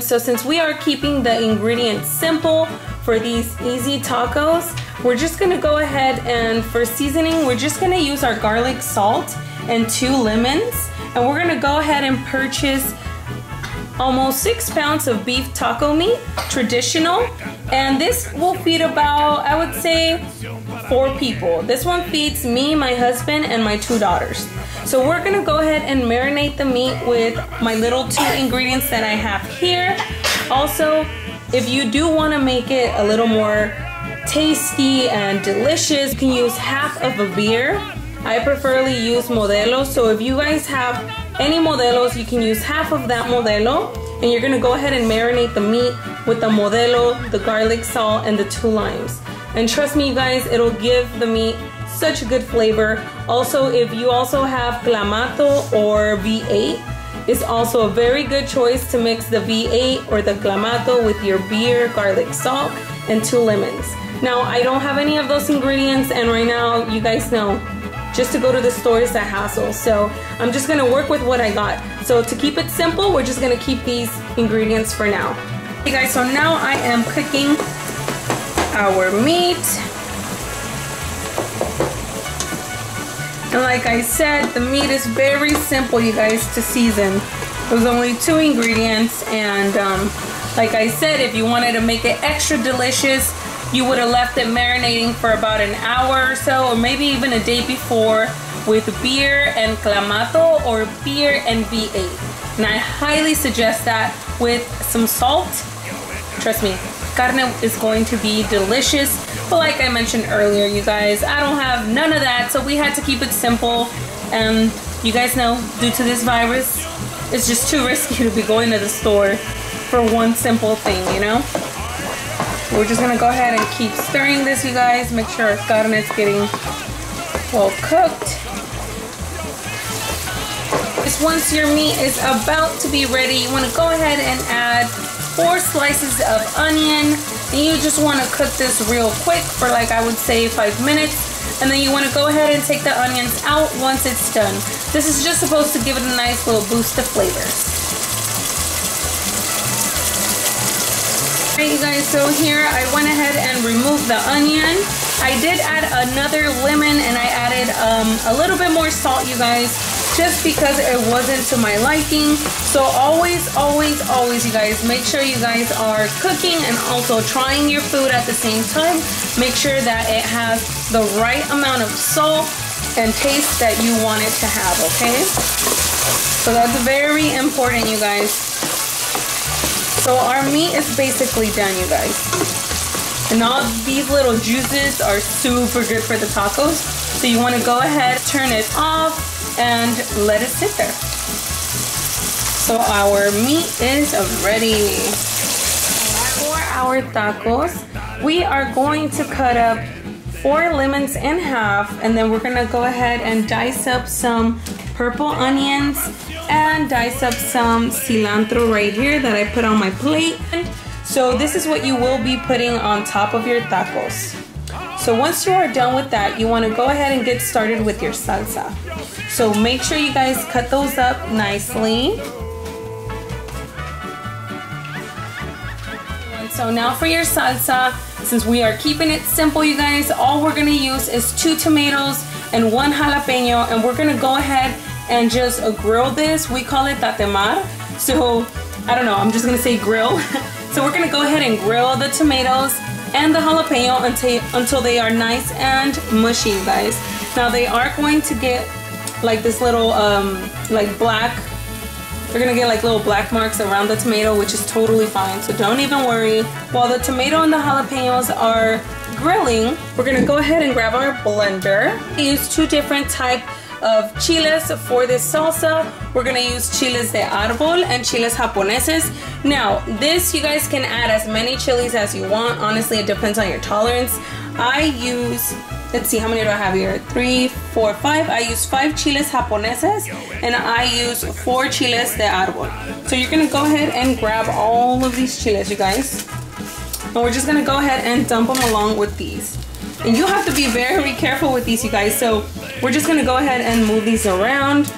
ingredients. So since we are keeping the ingredients simple for these easy tacos, we're just gonna go ahead and for seasoning, we're just gonna use our garlic salt and 2 lemons. And we're gonna go ahead and purchase almost 6 pounds of beef taco meat, traditional. And this will feed about, I would say, 4 people. This one feeds me, my husband, and my 2 daughters. So we're gonna go ahead and marinate the meat with my little 2 ingredients that I have here. Also, if you do wanna make it a little more tasty and delicious, you can use half of a beer. I preferably use Modelo, so if you guys have any Modelos, you can use half of that Modelo, and you're gonna go ahead and marinate the meat with the Modelo, the garlic salt, and the 2 limes. And trust me, you guys, it'll give the meat such a good flavor. Also, if you also have Clamato or V8, it's also a very good choice to mix the V8 or the Clamato with your beer, garlic salt, and 2 lemons. Now, I don't have any of those ingredients, and right now, you guys know, just to go to the store is a hassle. So I'm just gonna work with what I got. So to keep it simple, we're just gonna keep these ingredients for now. Okay guys, so now I am cooking our meat. And like I said, the meat is very simple, you guys, to season. There's only 2 ingredients, and like I said, if you wanted to make it extra delicious, you would have left it marinating for about an hour or so, or maybe even a day before, with beer and Clamato or beer and V8. And I highly suggest that with some salt. Trust me, carne is going to be delicious. But like I mentioned earlier, you guys, I don't have none of that, so we had to keep it simple. And you guys know, due to this virus, it's just too risky to be going to the store for one simple thing, you know? We're just gonna go ahead and keep stirring this, you guys. Make sure our carne is getting well cooked. Just once your meat is about to be ready, you wanna go ahead and add 4 slices of onion. And you just wanna cook this real quick for, like, I would say 5 minutes. And then you wanna go ahead and take the onions out once it's done. This is just supposed to give it a nice little boost of flavor. Alright, you guys, so here I went ahead and removed the onion. I did add another lemon, and I added a little bit more salt, you guys, just because it wasn't to my liking. So always, you guys, make sure you guys are cooking and also trying your food at the same time. Make sure that it has the right amount of salt and taste that you want it to have, okay? So that's very important, you guys. So our meat is basically done, you guys. And all these little juices are super good for the tacos. So you want to go ahead, turn it off, and let it sit there. So our meat is ready. For our tacos, we are going to cut up 4 lemons in half, and then we're gonna go ahead and dice up some purple onions and dice up some cilantro right here that I put on my plate. So this is what you will be putting on top of your tacos. So once you are done with that, you want to go ahead and get started with your salsa. So make sure you guys cut those up nicely. So now for your salsa, since we are keeping it simple, you guys, all we're gonna use is 2 tomatoes and 1 jalapeno, and we're gonna go ahead and just grill this. We call it tatemar. So I don't know, I'm just gonna say grill. So we're gonna go ahead and grill the tomatoes and the jalapeno until they are nice and mushy, you guys. Now they are going to get like this little like black, they're gonna get like little black marks around the tomato, which is totally fine, so don't even worry. While the tomato and the jalapenos are grilling, we're gonna go ahead and grab our blender. We use 2 different types of chiles for this salsa. We're gonna use chiles de árbol and chiles japoneses. Now this, you guys can add as many chilies as you want. Honestly, it depends on your tolerance. I use, let's see, how many do I have here? 3, 4, 5. I use 5 chiles japoneses, and I use 4 chiles de árbol. So you're gonna go ahead and grab all of these chiles, you guys, and we're just gonna go ahead and dump them along with these. And you have to be very careful with these, you guys. So we're just gonna go ahead and move these around.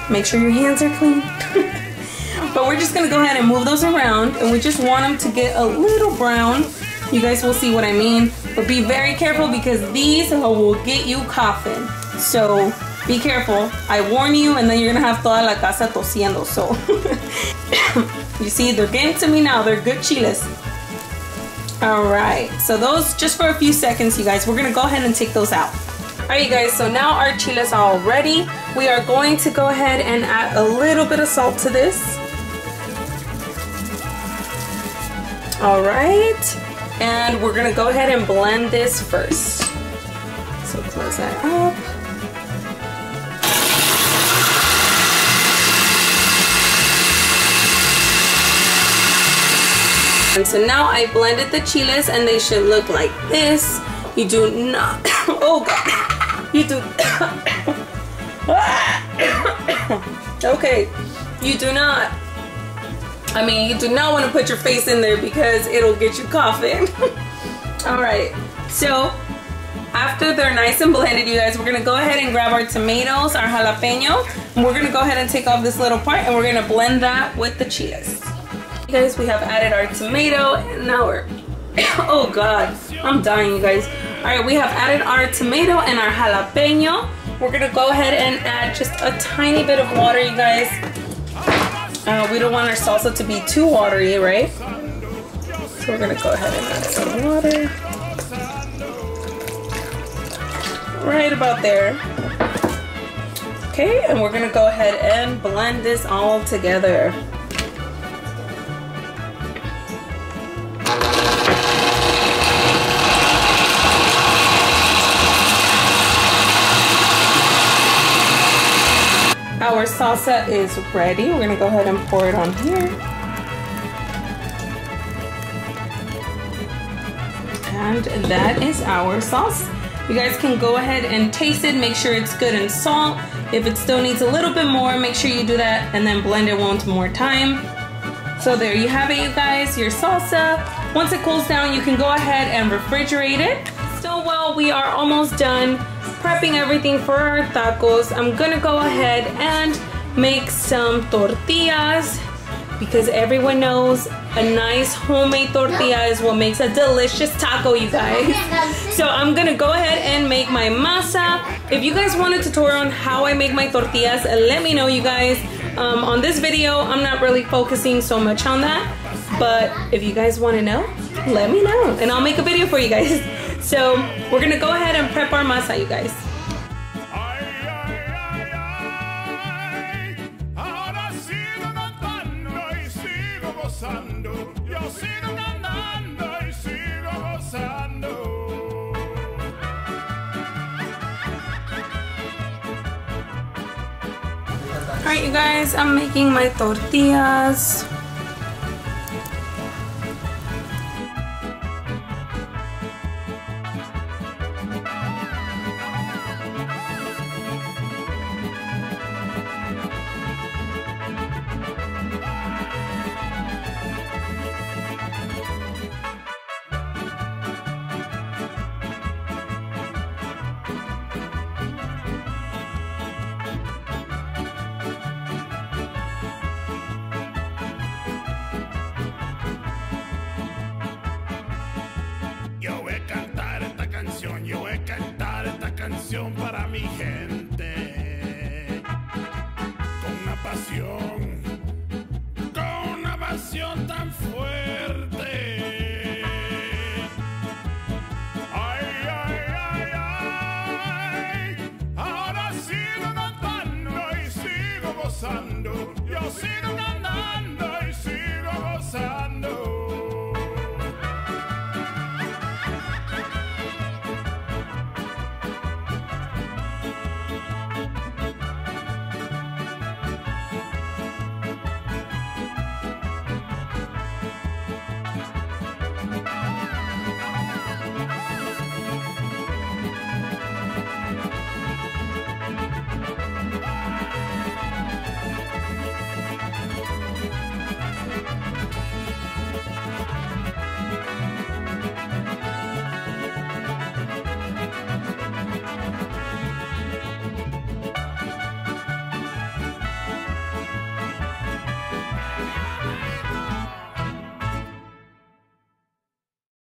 Make sure your hands are clean. But we're just gonna go ahead and move those around, and we just want them to get a little brown. You guys will see what I mean. But be very careful because these will get you coughing. So be careful. I warn you, and then you're gonna have toda la casa tosiendo. So you see, they're getting to me now. They're good chiles. All right, so those just for a few seconds, you guys. We're gonna go ahead and take those out. All right, you guys, so now our chiles are all ready. We are going to go ahead and add a little bit of salt to this. All right, and we're gonna go ahead and blend this first. So close that up. And so now I blended the chiles and they should look like this. You do not, oh God, you do, okay, you do not, you do not want to put your face in there because it'll get you coughing. All right, so after they're nice and blended, you guys, we're gonna go ahead and grab our tomatoes, our jalapeno, and we're gonna go ahead and take off this little part and we're gonna blend that with the chiles. You guys, we have added our tomato and now we're, oh God, I'm dying, you guys. All right, we have added our tomato and our jalapeno. We're gonna go ahead and add just a tiny bit of water, you guys. We don't want our salsa to be too watery, right? So we're gonna go ahead and add some water. Right about there. Okay, and we're gonna go ahead and blend this all together. Our salsa is ready. We're gonna go ahead and pour it on here. And that is our sauce. You guys can go ahead and taste it, make sure it's good in salt. If it still needs a little bit more, make sure you do that and then blend it one more time. So there you have it, you guys, your salsa. Once it cools down, you can go ahead and refrigerate it. So while we are almost done prepping everything for our tacos, I'm gonna go ahead and make some tortillas because everyone knows a nice homemade tortilla is what makes a delicious taco, you guys. So I'm gonna go ahead and make my masa. If you guys want a tutorial on how I make my tortillas, let me know, you guys. On this video, I'm not really focusing so much on that, but if you guys want to know, let me know and I'll make a video for you guys. So we're gonna go ahead and prep our masa, you guys. Alright, you guys, I'm making my tortillas. Yo voy a cantar esta canción para mi gente, con una pasión tan fuerte. Ay, ay, ay, ay, ahora sigo cantando y sigo gozando, yo sigo